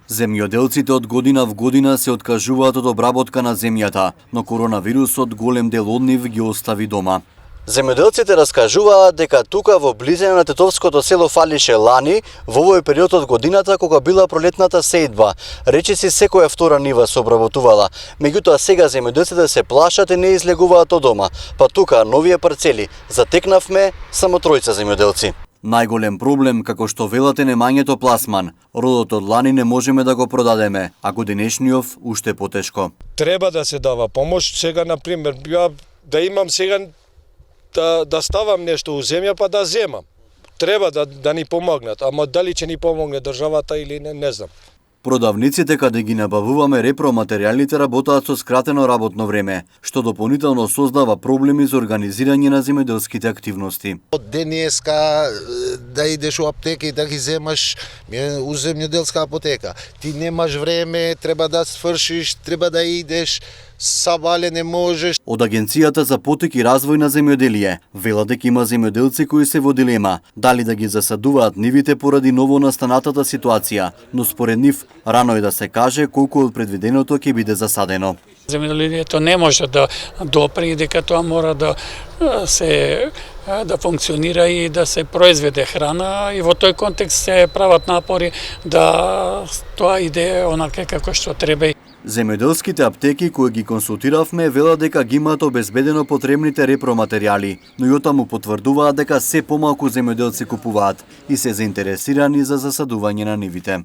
Земјоделците од година в година се откажуваат од обработка на земјата, но коронавирусот голем дел од нив ги остави дома. Земјоделците раскажуваат дека тука во близина на тетовското село фалише лани, во овој период од годината кога била пролетната сејдба. Речиси секоја втора нива се обработувала. Меѓутоа сега земјоделците се плашат и не излегуваат од дома. Па тука новија парцели затекнавме само тројца земјоделци. Најголем проблем, како што велате, немањето пласман. Родот од лани не можеме да го продадеме, а годинешниот уште потешко. Треба да се дава помош. Сега, например, ја да имам сега да ставам нешто у земја, па да земам. Треба да ни помогнат, ама дали ќе ни помогне државата или не знам. Продавниците каде ги набавуваме репроматеријалите работаат со скратено работно време, што дополнително создава проблеми за организирање на земјоделските активности. Од денеска да идеш у аптека и да ги земаш у земјоделска апотека. Ти немаш време, треба да свршиш, треба да идеш, сабале не можеш. Од Агенцијата за потик и развој на земјоделие велат дека има земјоделци кои се во дилема дали да ги засадуваат нивите поради новонастанатата ситуација, но според нив рано е да се каже колку од предвиденото ќе биде засадено. Земјоделието не може да допре и дека тоа мора да функционира и да се произведе храна, и во тој контекст се прават напори да тоа иде онака како што треба. Земјоделските аптеки кои ги консултиравме велат дека ги имаат обезбедено потребните репроматеријали, но и отаму потврдуваат дека се помалку земјоделци купуваат и се заинтересирани за засадување на нивите.